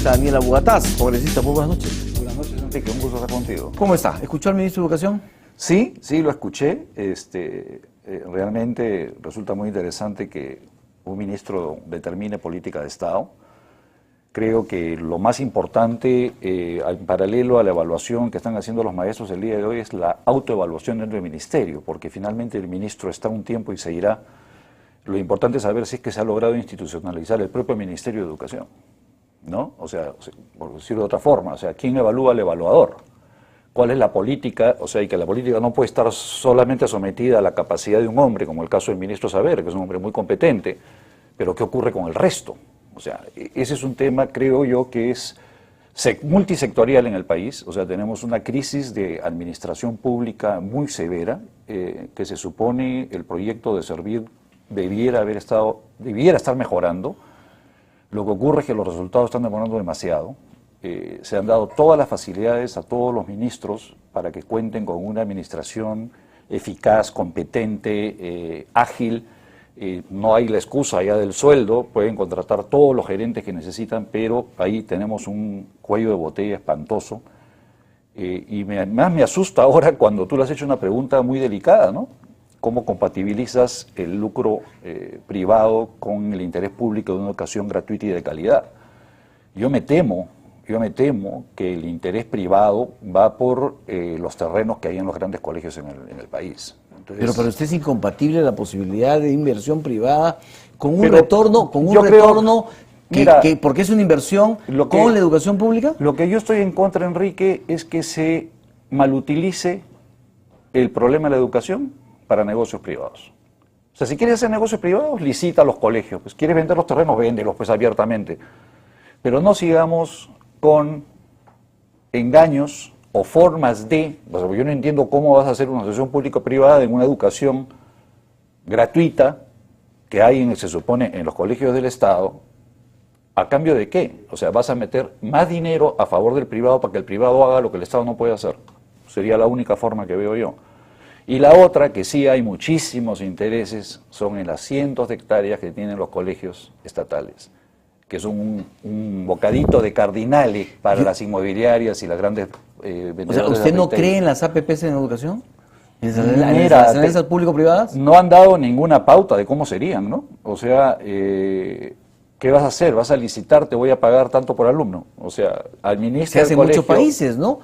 a Daniel Abugataz, congresista. Muy buenas noches. Buenas noches, Enrique. Un gusto estar contigo. ¿Cómo está? ¿Escuchó al ministro de Educación? Sí, lo escuché. Realmente resulta muy interesante que un ministro determine política de Estado. Creo que lo más importante, en paralelo a la evaluación que están haciendo los maestros el día de hoy, es la autoevaluación dentro del ministerio, porque finalmente el ministro está un tiempo y se irá. Lo importante es saber si es que se ha logrado institucionalizar el propio Ministerio de Educación, ¿no? O sea, por decirlo de otra forma, o sea, ¿quién evalúa al evaluador? ¿Cuál es la política? O sea, y que la política no puede estar solamente sometida a la capacidad de un hombre, como el caso del ministro Saavedra, que es un hombre muy competente, pero ¿qué ocurre con el resto? O sea, ese es un tema, creo yo, que es multisectorial en el país. O sea, tenemos una crisis de administración pública muy severa, que se supone el proyecto de servir debiera estar mejorando. Lo que ocurre es que los resultados están demorando demasiado. Se han dado todas las facilidades a todos los ministros para que cuenten con una administración eficaz, competente, ágil. No hay la excusa ya del sueldo, pueden contratar todos los gerentes que necesitan, pero ahí tenemos un cuello de botella espantoso. Y más me asusta ahora cuando tú le has hecho una pregunta muy delicada, ¿no? ¿Cómo compatibilizas el lucro privado con el interés público de una educación gratuita y de calidad? Yo me temo que el interés privado va por los terrenos que hay en los grandes colegios en el país. Entonces, pero para usted es incompatible la posibilidad de inversión privada con un retorno, porque es una inversión con la educación pública. Lo que yo estoy en contra, Enrique, es que se malutilice el problema de la educación para negocios privados. O sea, si quieres hacer negocios privados, licita a los colegios. Pues quieres vender los terrenos, véndelos pues abiertamente. Pero no sigamos con engaños o formas de, pues yo no entiendo cómo vas a hacer una asociación público-privada en una educación gratuita que hay, se supone, en los colegios del Estado. ¿A cambio de qué? O sea, vas a meter más dinero a favor del privado para que el privado haga lo que el Estado no puede hacer. Sería la única forma que veo yo. Y la otra, que sí hay muchísimos intereses, son en las cientos de hectáreas que tienen los colegios estatales, que son un bocadito de cardinales para las inmobiliarias y las grandes vendedoras. O sea, ¿usted no cree en las APPs en educación? ¿En las alianzas público-privadas? No han dado ninguna pauta de cómo serían, ¿no? O sea, ¿qué vas a hacer? ¿Vas a licitar? Te voy a pagar tanto por alumno. O sea, administra el colegio. Se hace en muchos países, ¿no?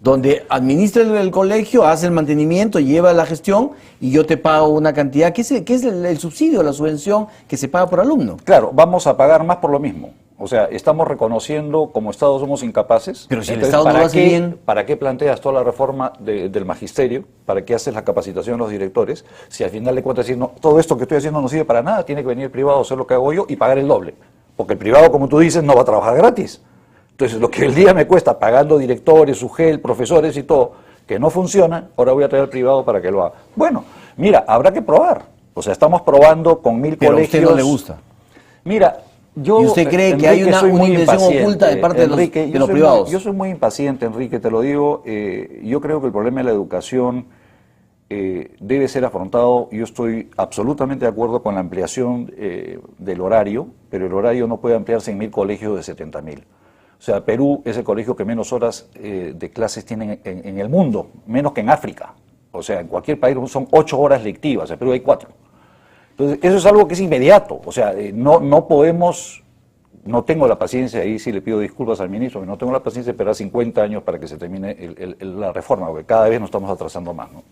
Donde administra el colegio, hace el mantenimiento, lleva la gestión y yo te pago una cantidad. ¿Qué es el subsidio, la subvención que se paga por alumno? Claro, vamos a pagar más por lo mismo. O sea, estamos reconociendo como Estado somos incapaces. Pero si el Estado no lo hace bien... ¿Para qué planteas toda la reforma del magisterio? ¿Para qué haces la capacitación de los directores? Si al final de cuentas no, todo esto que estoy haciendo no sirve para nada, tiene que venir el privado a hacer lo que hago yo y pagar el doble. Porque el privado, como tú dices, no va a trabajar gratis. Entonces, lo que el día me cuesta pagando directores, UGEL, profesores y todo, que no funciona, ahora voy a traer al privado para que lo haga. Bueno, mira, habrá que probar. O sea, estamos probando con 1000 colegios. ¿Pero a usted no le gusta? Mira, yo... ¿Y usted cree que hay una intención oculta de parte de los privados? Yo soy muy impaciente, Enrique, te lo digo. Yo creo que el problema de la educación debe ser afrontado. Yo estoy absolutamente de acuerdo con la ampliación del horario, pero el horario no puede ampliarse en 1000 colegios de 70.000. O sea, Perú es el colegio que menos horas de clases tiene en el mundo, menos que en África. O sea, en cualquier país son 8 horas lectivas, en Perú hay 4. Entonces, eso es algo que es inmediato. O sea, no podemos, no tengo la paciencia, ahí sí le pido disculpas al ministro, que no tengo la paciencia de esperar 50 años para que se termine la reforma, porque cada vez nos estamos atrasando más, ¿no?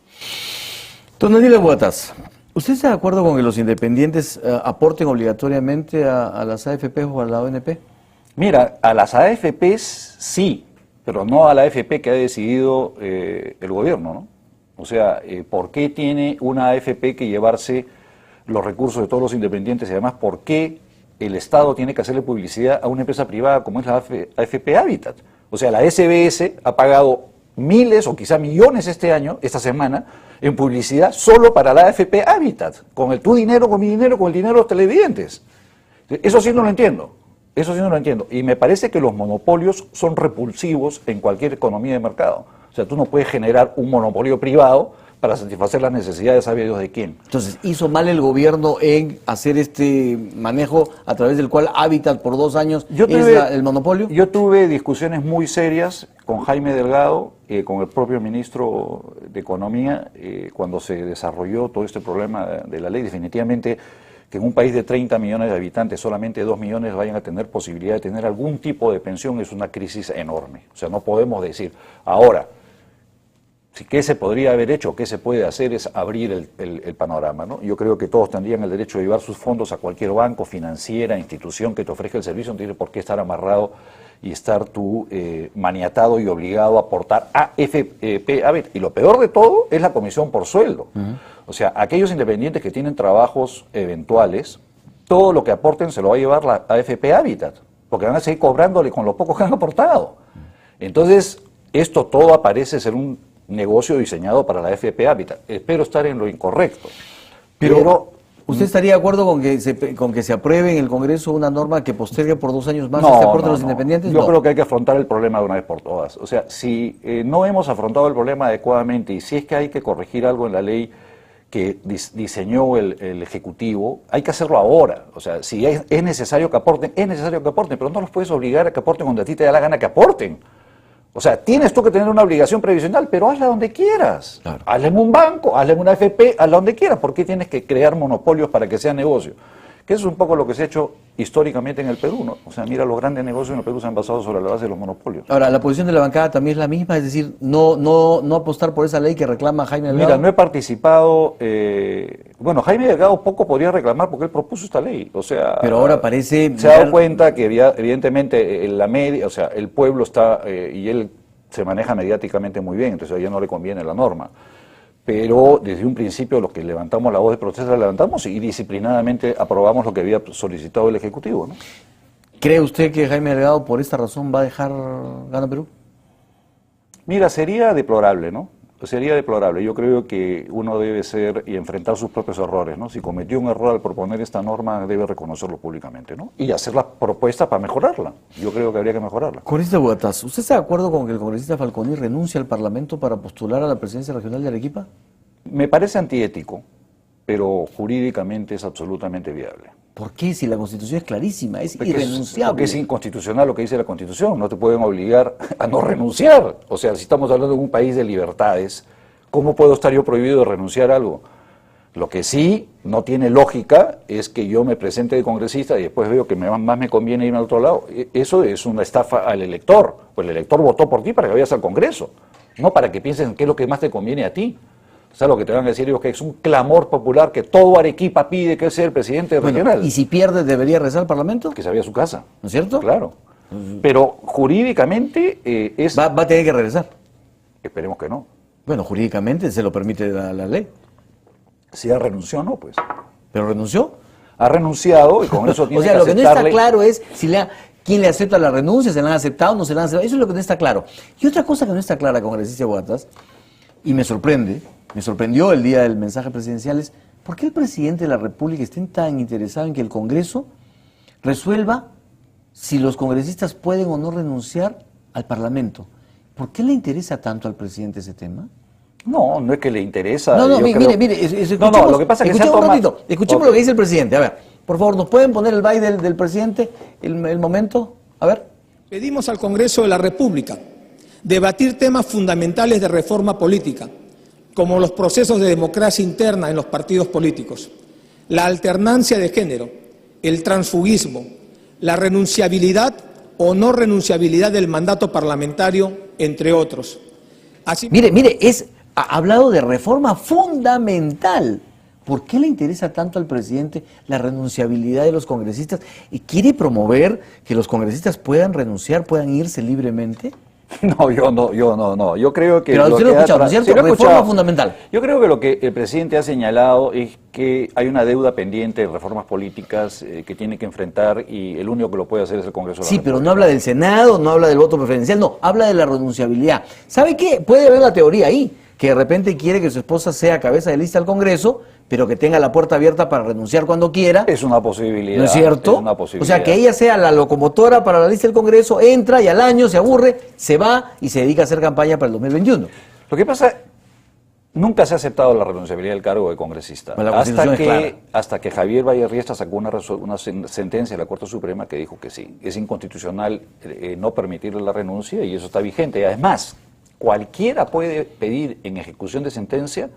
Don Daniel Abugataz, ¿usted está de acuerdo con que los independientes aporten obligatoriamente a las AFP o a la ONP? Mira, a las AFPs sí, pero no a la AFP que ha decidido el gobierno, ¿no? O sea, ¿por qué tiene una AFP que llevarse los recursos de todos los independientes y además por qué el Estado tiene que hacerle publicidad a una empresa privada como es la AFP Habitat? O sea, la SBS ha pagado miles o quizá millones esta semana, en publicidad solo para la AFP Habitat, con tu dinero, con mi dinero, con el dinero de los televidentes. Eso sí no lo entiendo. Eso sí no lo entiendo. Y me parece que los monopolios son repulsivos en cualquier economía de mercado. O sea, tú no puedes generar un monopolio privado para satisfacer las necesidades, sabe Dios de quién. Entonces, ¿hizo mal el gobierno en hacer este manejo a través del cual Hábitat por 2 años el monopolio? Yo tuve discusiones muy serias con Jaime Delgado, con el propio ministro de Economía, cuando se desarrolló todo este problema de la ley. Definitivamente que en un país de 30 millones de habitantes solamente 2 millones vayan a tener posibilidad de tener algún tipo de pensión es una crisis enorme. O sea, no podemos decir ahora, ¿qué se podría haber hecho? ¿Qué se puede hacer? Es abrir el panorama, ¿no? Yo creo que todos tendrían el derecho de llevar sus fondos a cualquier banco, financiera, institución que te ofrezca el servicio. No tiene por qué estar amarrado y estar tú maniatado y obligado a aportar AFP. Y lo peor de todo es la comisión por sueldo. O sea, aquellos independientes que tienen trabajos eventuales, todo lo que aporten se lo va a llevar la AFP Hábitat, porque van a seguir cobrándole con lo poco que han aportado. Entonces, esto todo parece ser un negocio diseñado para la AFP Hábitat. Espero estar en lo incorrecto. Pero ¿usted estaría de acuerdo con que se apruebe en el Congreso una norma que postergue por 2 años más este aporte de los independientes? Yo creo que hay que afrontar el problema de una vez por todas. O sea, si no hemos afrontado el problema adecuadamente y si es que hay que corregir algo en la ley que diseñó el Ejecutivo, hay que hacerlo ahora. O sea, si es necesario que aporten, es necesario que aporten, pero no los puedes obligar a que aporten cuando a ti te da la gana que aporten. O sea, tienes tú que tener una obligación previsional, pero hazla donde quieras. Claro. Hazla en un banco, hazla en una AFP, hazla donde quieras. ¿Por qué tienes que crear monopolios para que sea negocio? Que eso es un poco lo que se ha hecho históricamente en el Perú, ¿no? O sea, mira, los grandes negocios en el Perú se han basado sobre la base de los monopolios. Ahora, la posición de la bancada también es la misma, es decir, no apostar por esa ley que reclama Jaime Delgado. Mira, no he participado, bueno, Jaime Delgado poco podría reclamar porque él propuso esta ley, o sea... Pero ahora parece... Se ha dado cuenta que evidentemente la media, o sea, el pueblo está, y él se maneja mediáticamente muy bien, entonces a ella no le conviene la norma. Pero desde un principio los que levantamos la voz de protesta la levantamos y disciplinadamente aprobamos lo que había solicitado el Ejecutivo, ¿no? ¿Cree usted que Jaime Delgado por esta razón va a dejar Gana Perú? Mira, sería deplorable, ¿no? Sería deplorable. Yo creo que uno debe ser y enfrentar sus propios errores, ¿no? Si cometió un error al proponer esta norma, debe reconocerlo públicamente, ¿no? Y hacer las propuestas para mejorarla. Yo creo que habría que mejorarla. Congresista Bogataz, ¿usted está de acuerdo con que el congresista Falconi renuncie al Parlamento para postular a la presidencia regional de Arequipa? Me parece antiético, pero jurídicamente es absolutamente viable. ¿Por qué? Si la Constitución es clarísima, es irrenunciable. Porque es inconstitucional lo que dice la Constitución, no te pueden obligar a no renunciar. O sea, si estamos hablando de un país de libertades, ¿cómo puedo estar yo prohibido de renunciar a algo? Lo que sí no tiene lógica es que yo me presente de congresista y después veo que más me conviene irme al otro lado. Eso es una estafa al elector. Pues el elector votó por ti para que vayas al Congreso, no para que piensen qué es lo que más te conviene a ti. O sea, lo que te van a decir es que es un clamor popular que todo Arequipa pide que sea el presidente regional. ¿Y si pierde debería regresar al Parlamento? Que se vaya a su casa. ¿No es cierto? Claro. Pero jurídicamente es... ¿Va a tener que regresar? Esperemos que no. Bueno, jurídicamente se lo permite la ley. Si ya renunció, no, pues. ¿Pero renunció? Ha renunciado y con eso tiene o sea, que lo que no está aceptarle... claro es quién le acepta la renuncia, se la han aceptado, no se la han aceptado. Eso es lo que no está claro. Y otra cosa que no está clara, congresista Bogataz, y me sorprendió el día del mensaje presidencial, es ¿por qué el presidente de la República está tan interesado en que el Congreso resuelva si los congresistas pueden o no renunciar al Parlamento? ¿Por qué le interesa tanto al presidente ese tema? No, no es que le interesa. No, mire, escuchemos, lo que pasa es que escuchemos un ratito, escuchemos lo que dice el presidente. A ver, por favor, ¿nos pueden poner el baile del presidente, el momento? A ver. Pedimos al Congreso de la República debatir temas fundamentales de reforma política, como los procesos de democracia interna en los partidos políticos, la alternancia de género, el transfugismo, la renunciabilidad o no renunciabilidad del mandato parlamentario, entre otros. Así... Mire, ha hablado de reforma fundamental. ¿Por qué le interesa tanto al presidente la renunciabilidad de los congresistas? ¿Y quiere promover que los congresistas puedan renunciar, puedan irse libremente? No, yo no. Yo creo que... Pero usted lo ha escuchado, ¿no es cierto? Reforma fundamental. Yo creo que lo que el presidente ha señalado es que hay una deuda pendiente de reformas políticas que tiene que enfrentar y el único que lo puede hacer es el Congreso de la República. Sí, pero no habla del Senado, no habla del voto preferencial, no, habla de la renunciabilidad. ¿Sabe qué? Puede haber la teoría ahí, que de repente quiere que su esposa sea cabeza de lista al Congreso, pero que tenga la puerta abierta para renunciar cuando quiera. Es una posibilidad. ¿No es cierto? Es una posibilidad. O sea, que ella sea la locomotora para la lista del Congreso, entra y al año se aburre, se va y se dedica a hacer campaña para el 2021. Lo que pasa Nunca se ha aceptado la renunciabilidad del cargo de congresista. Pues la Constitución es clara. Hasta que Javier Valle Riestra sacó una sentencia de la Corte Suprema que dijo que sí. Es inconstitucional no permitirle la renuncia y eso está vigente. Además, cualquiera puede pedir en ejecución de sentencia,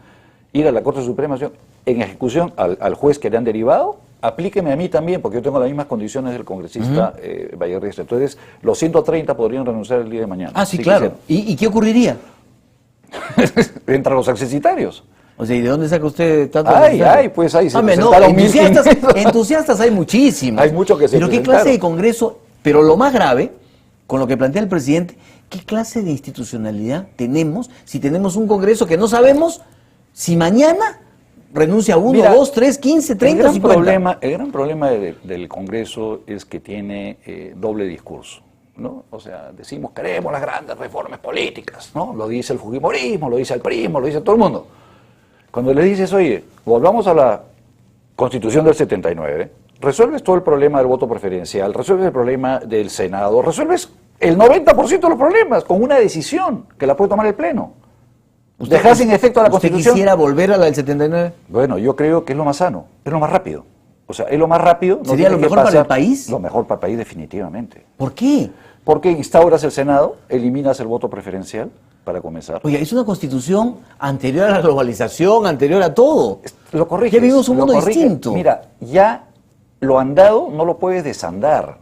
ir a la Corte Suprema, en ejecución al juez que le han derivado, aplíqueme a mí también, porque yo tengo las mismas condiciones del congresista Valle Riestra. Entonces, los 130 podrían renunciar el día de mañana. Ah, sí, claro. ¿Y qué ocurriría? Entre los accesitarios. O sea, ¿y de dónde saca usted tanto? Pues ahí se no, presentaron entusiastas hay muchísimos. Hay muchos que se Pero ¿qué clase de Congreso? Pero lo más grave, con lo que plantea el presidente, ¿qué clase de institucionalidad tenemos si tenemos un Congreso que no sabemos si mañana renuncia 1, 2, 3, 15, 30, 50? El gran problema del Congreso es que tiene doble discurso, ¿no? O sea, decimos queremos las grandes reformas políticas, ¿no? Lo dice el fujimorismo, lo dice el prismo, lo dice todo el mundo. Cuando le dices, oye, volvamos a la Constitución del 79, resuelves todo el problema del voto preferencial, resuelves el problema del Senado, resuelves el 90% de los problemas con una decisión que la puede tomar el Pleno. ¿Dejar sin efecto a la Constitución? ¿Usted quisiera volver a la del 79? Bueno, yo creo que es lo más sano, es lo más rápido. O sea, es lo más rápido. No ¿Sería lo mejor para el país? Lo mejor para el país, definitivamente. ¿Por qué? Porque instauras el Senado, eliminas el voto preferencial, para comenzar. Oye, es una constitución anterior a la globalización, anterior a todo. Lo corriges. Ya vivimos un mundo distinto. Mira, ya lo andado no lo puedes desandar.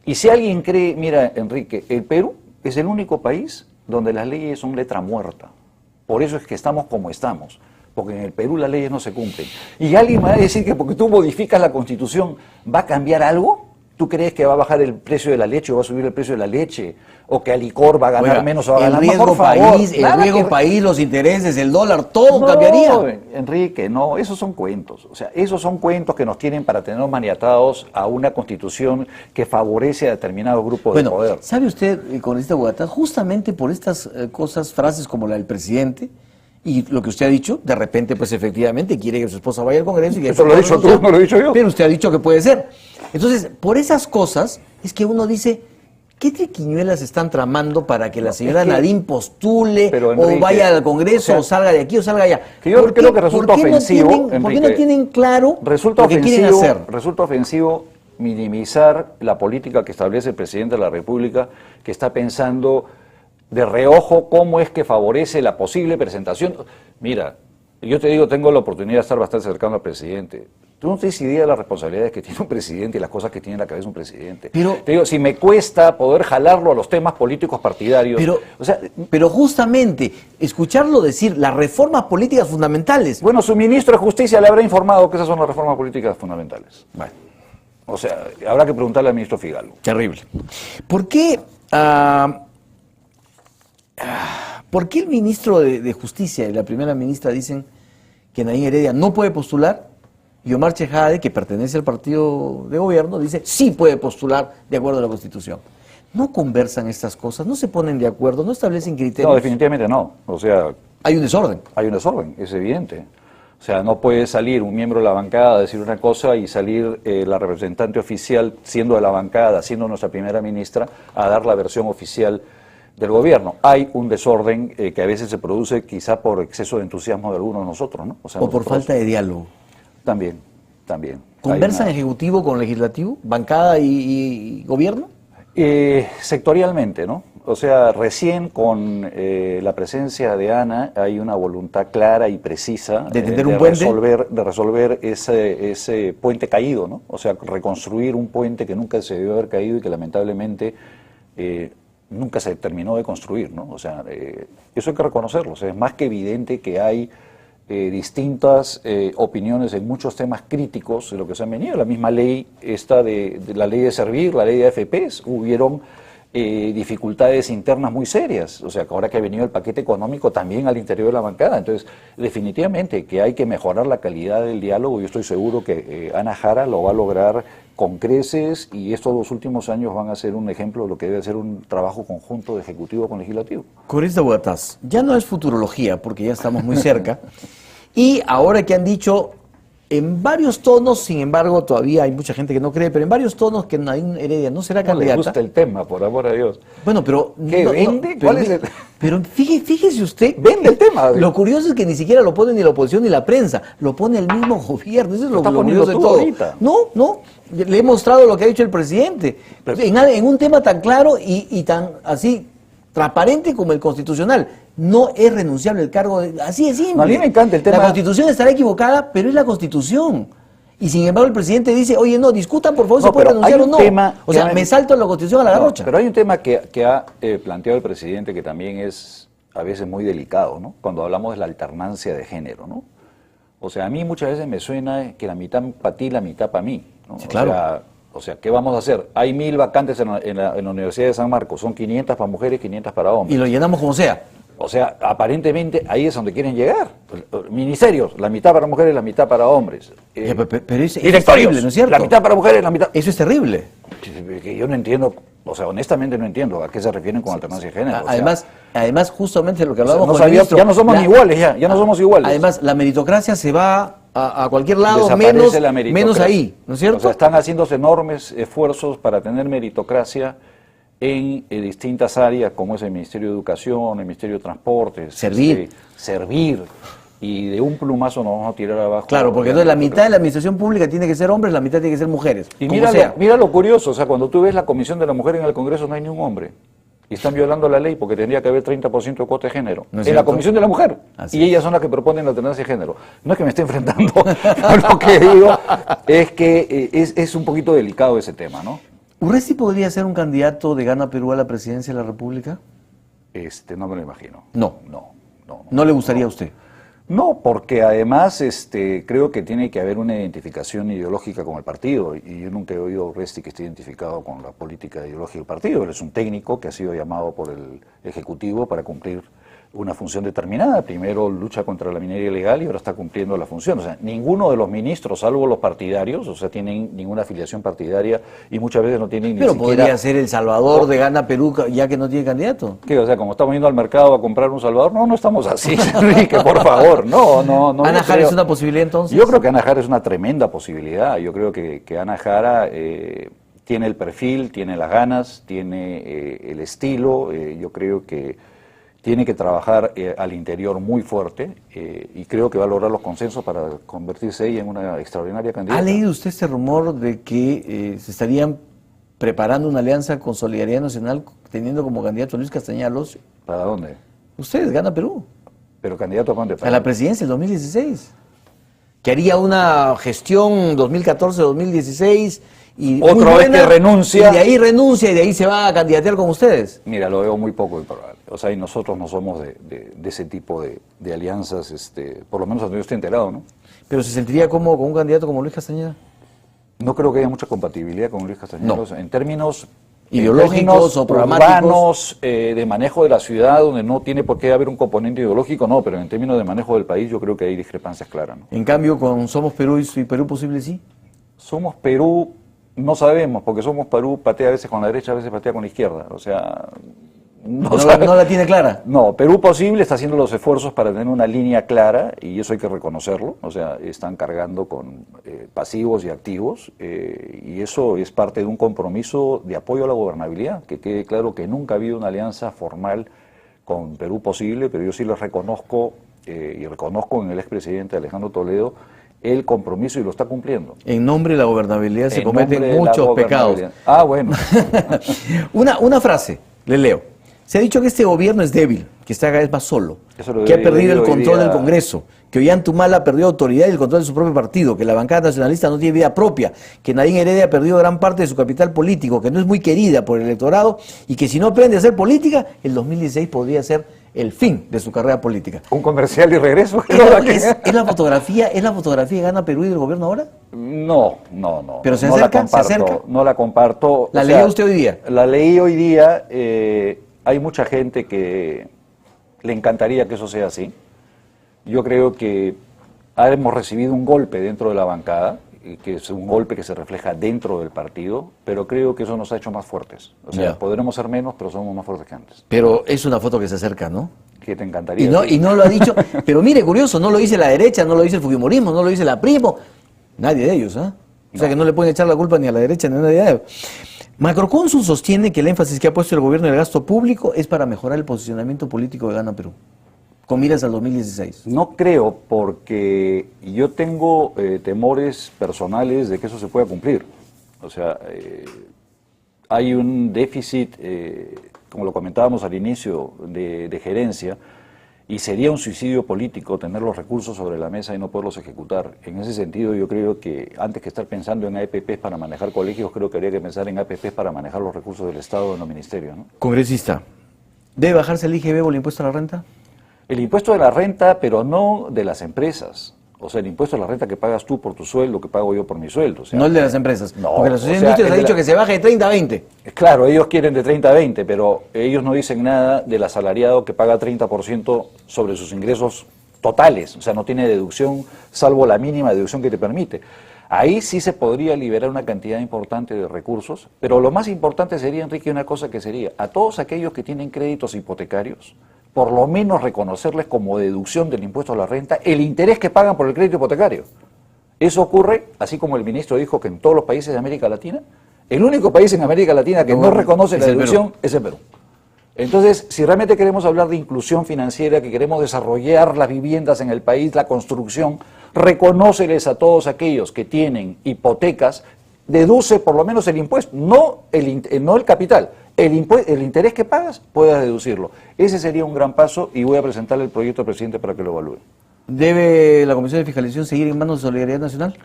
Y si alguien cree, mira, Enrique, el Perú es el único país donde las leyes son letra muerta. Por eso es que estamos como estamos. Porque en el Perú las leyes no se cumplen. Y alguien me va a decir que porque tú modificas la Constitución va a cambiar algo. ¿Tú crees que va a bajar el precio de la leche o va a subir el precio de la leche? ¿O que el licor va a ganar menos o va a ganar más? El riesgo país, los intereses, el dólar, todo cambiaría. Enrique, no, esos son cuentos. O sea, esos son cuentos que nos tienen para tenernos maniatados a una constitución que favorece a determinados grupos de poder. ¿Sabe usted, congresista Bogotá, justamente por estas cosas, frases como la del presidente, y lo que usted ha dicho, de repente, pues efectivamente quiere que su esposa vaya al Congreso y que... Eso lo he dicho tú, no lo he dicho yo. Pero usted ha dicho que puede ser. Entonces, por esas cosas es que uno dice, ¿qué triquiñuelas están tramando para que la señora Nadine postule Enrique, o vaya al Congreso o salga de aquí o salga allá? Que yo creo que resulta ofensivo, ¿por qué no tienen claro lo que quieren hacer? Resulta ofensivo minimizar la política que establece el presidente de la República, que está pensando de reojo cómo es que favorece la posible presentación. Mira, yo te digo, tengo la oportunidad de estar bastante cercano al presidente. Tú no tienes idea de las responsabilidades que tiene un presidente y las cosas que tiene en la cabeza un presidente. Te digo, si me cuesta poder jalarlo a los temas políticos partidarios... Pero justamente, escucharlo decir las reformas políticas fundamentales... Bueno, su ministro de Justicia le habrá informado que esas son las reformas políticas fundamentales. Bueno, o sea, habrá que preguntarle al ministro Figalo. Terrible. ¿Por qué el ministro de Justicia y la primera ministra dicen que Nadine Heredia no puede postular y Omar Chejade, que pertenece al partido de gobierno, dice sí puede postular de acuerdo a la Constitución? ¿No conversan estas cosas? ¿No se ponen de acuerdo? ¿No establecen criterios? No, definitivamente no. O sea... Hay un desorden. Hay un desorden, es evidente. O sea, no puede salir un miembro de la bancada a decir una cosa y salir la representante oficial, siendo de la bancada, siendo nuestra primera ministra, a dar la versión oficial del gobierno. Hay un desorden que a veces se produce quizá por exceso de entusiasmo de algunos de nosotros, ¿no? O por falta de diálogo. También. ¿Conversan ejecutivo con legislativo, bancada y gobierno? Sectorialmente, ¿no? O sea, recién con la presencia de Ana hay una voluntad clara y precisa de tender un puente, de resolver ese puente caído, ¿no? O sea, reconstruir un puente que nunca se debió haber caído y que lamentablemente nunca se terminó de construir, ¿no? O sea, eso hay que reconocerlo. O sea, es más que evidente que hay distintas opiniones en muchos temas críticos de lo que se han venido. La misma ley esta de la ley de servir, la ley de AFPs, hubieron dificultades internas muy serias. O sea, que ahora que ha venido el paquete económico también al interior de la bancada. Entonces, definitivamente que hay que mejorar la calidad del diálogo. Yo estoy seguro que Ana Jara lo va a lograr con creces y estos 2 últimos años van a ser un ejemplo de lo que debe ser un trabajo conjunto de ejecutivo con legislativo. Congresista Bogotás, ya no es futurología porque ya estamos muy cerca y ahora que han dicho En varios tonos, sin embargo, todavía hay mucha gente que no cree, pero en varios tonos que Nadine Heredia no será No le candidata. gusta el tema, por amor a Dios. Bueno, pero... ¿Qué, vende? Pero, ¿Cuál es el...? pero fíjese usted... Vende el tema. Lo curioso es que ni siquiera lo pone ni la oposición ni la prensa, lo pone el mismo gobierno. Eso es lo estás curioso poniendo de tú todo. ahorita. No, le he mostrado lo que ha dicho el presidente. En un tema tan claro y tan así transparente como el constitucional. No es renunciable el cargo, así de simple. No, a mí me encanta el tema... La Constitución estará equivocada, pero es la Constitución. Y sin embargo el presidente dice, oye, no, discutan por favor si puede renunciar o no. O sea, me salto la Constitución a la garrocha. Pero hay un tema que ha planteado el presidente que también es a veces muy delicado, ¿no? Cuando hablamos de la alternancia de género, ¿no? O sea, a mí muchas veces me suena que la mitad para ti, la mitad para mí, ¿no? Sí, claro. O sea, ¿qué vamos a hacer? Hay 1000 vacantes en la Universidad de San Marcos, son 500 para mujeres, 500 para hombres. Y lo llenamos como sea. O sea, aparentemente ahí es donde quieren llegar. Ministerios, la mitad para mujeres, la mitad para hombres. Pero eso es Directorios, terrible, ¿no es cierto? la mitad para mujeres, la mitad... Eso es terrible. Que yo no entiendo, o sea, honestamente no entiendo a qué se refieren con alternancia de género. Además, justamente lo que o sea, hablábamos no con el ministro, ya no somos iguales, ya no somos iguales. Además, la meritocracia se va a cualquier lado, Desaparece la meritocracia. menos ahí, ¿no es cierto? O sea, están haciéndose enormes esfuerzos para tener meritocracia en distintas áreas, como es el Ministerio de Educación, el Ministerio de Transportes. Servir. Servir. Y de un plumazo nos vamos a tirar abajo. Claro, porque entonces la mitad de la administración pública tiene que ser hombres, la mitad tiene que ser mujeres. Y como sea. mira lo curioso, o sea, cuando tú ves la Comisión de la Mujer en el Congreso no hay ni un hombre. Y están violando la ley porque tendría que haber 30% de cuota de género. ¿No es en la cierto? Comisión de la Mujer. Así Y ellas son las que proponen la alternancia de género. No es que me esté enfrentando a lo que digo, es que es un poquito delicado ese tema, ¿no? ¿Urresti podría ser un candidato de Gana Perú a la presidencia de la República? No me lo imagino. No. No le gustaría a usted? No, porque además creo que tiene que haber una identificación ideológica con el partido, y yo nunca he oído a Urresti que esté identificado con la política ideológica del partido. Él es un técnico que ha sido llamado por el Ejecutivo para cumplir una función determinada. Primero lucha contra la minería ilegal y ahora está cumpliendo la función. O sea, ninguno de los ministros, salvo los partidarios, o sea, tienen ninguna afiliación partidaria y muchas veces no tienen ni Pero siquiera... podría ser el Salvador de Gana Perú ya que no tiene candidato. ¿Qué? O sea, como estamos yendo al mercado a comprar un Salvador, no estamos así, Enrique, por favor, no. ¿Ana Jara es una posibilidad entonces? Yo creo que Ana Jara es una tremenda posibilidad. Yo creo que Ana Jara tiene el perfil, tiene las ganas, tiene el estilo. Yo creo que tiene que trabajar al interior muy fuerte y creo que va a lograr los consensos para convertirse ella en una extraordinaria candidata. ¿Ha leído usted este rumor de que se estarían preparando una alianza con Solidaridad Nacional teniendo como candidato a Luis Castañeda Alonso? ¿Para dónde? Ustedes, Gana Perú. ¿Pero candidato a dónde? A la presidencia del 2016. Que haría una gestión 2014-2016 y otra muy vez buena, que renuncia. Y de ahí renuncia y de ahí se va a candidatear con ustedes. Mira, lo veo muy poco improbable. O sea, y nosotros no somos de ese tipo de alianzas, por lo menos hasta yo estoy enterado, ¿no? Pero se sentiría como con un candidato como Luis Castañeda. No creo que haya mucha compatibilidad con Luis Castañeda. No. O sea, en términos ideológicos o programáticos, urbanos, de manejo de la ciudad, donde no tiene por qué haber un componente ideológico, no, pero en términos de manejo del país yo creo que hay discrepancias claras, ¿no? En cambio, con Somos Perú y Perú Posible sí. Somos Perú, no sabemos, porque Somos Perú patea a veces con la derecha, a veces patea con la izquierda. O sea, no la tiene clara. No, Perú Posible está haciendo los esfuerzos para tener una línea clara y eso hay que reconocerlo. O sea, están cargando con pasivos y activos y eso es parte de un compromiso de apoyo a la gobernabilidad. Que quede claro que nunca ha habido una alianza formal con Perú Posible, pero yo sí les reconozco y reconozco en el expresidente Alejandro Toledo el compromiso y lo está cumpliendo. En nombre de la gobernabilidad se cometen muchos pecados. Ah, bueno. Una frase, le leo. Se ha dicho que este gobierno es débil, que está cada vez más solo, que ha perdido el control del Congreso, que Ollantumala ha perdido autoridad y el control de su propio partido, que la bancada nacionalista no tiene vida propia, que Nadine Heredia ha perdido gran parte de su capital político, que no es muy querida por el electorado y que si no aprende a hacer política, el 2016 podría ser el fin de su carrera política. ¿Un comercial y regreso? ¿Es la fotografía de Gana Perú y del gobierno ahora? No. ¿Pero se no acerca? La comparto, no la comparto. ¿La leyó usted hoy día? La leí hoy día. Hay mucha gente que le encantaría que eso sea así. Yo creo que hemos recibido un golpe dentro de la bancada, que es un golpe que se refleja dentro del partido, pero creo que eso nos ha hecho más fuertes. O sea, podremos ser menos, pero somos más fuertes que antes. Pero es una foto que se acerca, ¿no? Que te encantaría. Y no lo ha dicho, pero mire, curioso, no lo dice la derecha, no lo dice el fujimorismo, no lo dice la Primo, Nadie de ellos, ¿ah? O sea que no le pueden echar la culpa ni a la derecha ni a nadie de ellos. Macrocónsul sostiene que el énfasis que ha puesto el gobierno en el gasto público es para mejorar el posicionamiento político de Gana Perú, con miras al 2016. No creo, porque yo tengo temores personales de que eso se pueda cumplir. O sea, hay un déficit, como lo comentábamos al inicio, de gerencia, y sería un suicidio político tener los recursos sobre la mesa y no poderlos ejecutar. En ese sentido, yo creo que antes que estar pensando en APPs para manejar colegios, creo que habría que pensar en APPs para manejar los recursos del Estado en los ministerios, ¿no? Congresista, ¿debe bajarse el IGB o el impuesto a la renta? El impuesto de la renta, pero no de las empresas. O sea, el impuesto a la renta que pagas tú por tu sueldo, que pago yo por mi sueldo. O sea, No el de las empresas. No, porque la Sociedad o de sea, Industrias ha dicho que se baje de 30 a 20. Claro, ellos quieren de 30 a 20, pero ellos no dicen nada del asalariado que paga 30% sobre sus ingresos totales. O sea, no tiene deducción, salvo la mínima deducción que te permite. Ahí sí se podría liberar una cantidad importante de recursos, pero lo más importante sería, Enrique, una cosa que sería, a todos aquellos que tienen créditos hipotecarios, por lo menos reconocerles como deducción del impuesto a la renta el interés que pagan por el crédito hipotecario. Eso ocurre, así como el ministro dijo que en todos los países de América Latina, el único país en América Latina que no reconoce la deducción es el Perú. Entonces, si realmente queremos hablar de inclusión financiera, que queremos desarrollar las viviendas en el país, la construcción, reconóceles a todos aquellos que tienen hipotecas, deduce por lo menos el impuesto, no el capital. El interés que pagas, puedas deducirlo. Ese sería un gran paso y voy a presentarle el proyecto al presidente para que lo evalúe. ¿Debe la Comisión de Fiscalización seguir en manos de Solidaridad Nacional?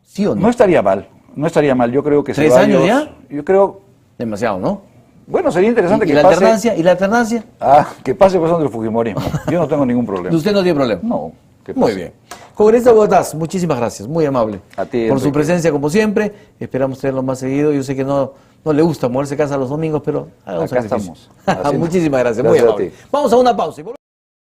¿Sí o no? No estaría mal, no estaría mal. Yo creo que ¿3 años ya? Yo creo... Demasiado, ¿no? Bueno, sería interesante ¿Y que la pase... alternancia? ¿Y la alternancia? Que pase pasando el fujimorismo. Yo no tengo ningún problema. ¿Usted no tiene problema? No. Muy bien. Congresista Botaz, muchísimas gracias, muy amable. A ti, por su Enrique. presencia como siempre. Esperamos tenerlo más seguido. Yo sé que no le gusta moverse a casa los domingos, pero haga un Acá sacrificio. estamos. Muchísimas gracias, muy Gracias a amable. ti. Vamos a una pausa y volvemos.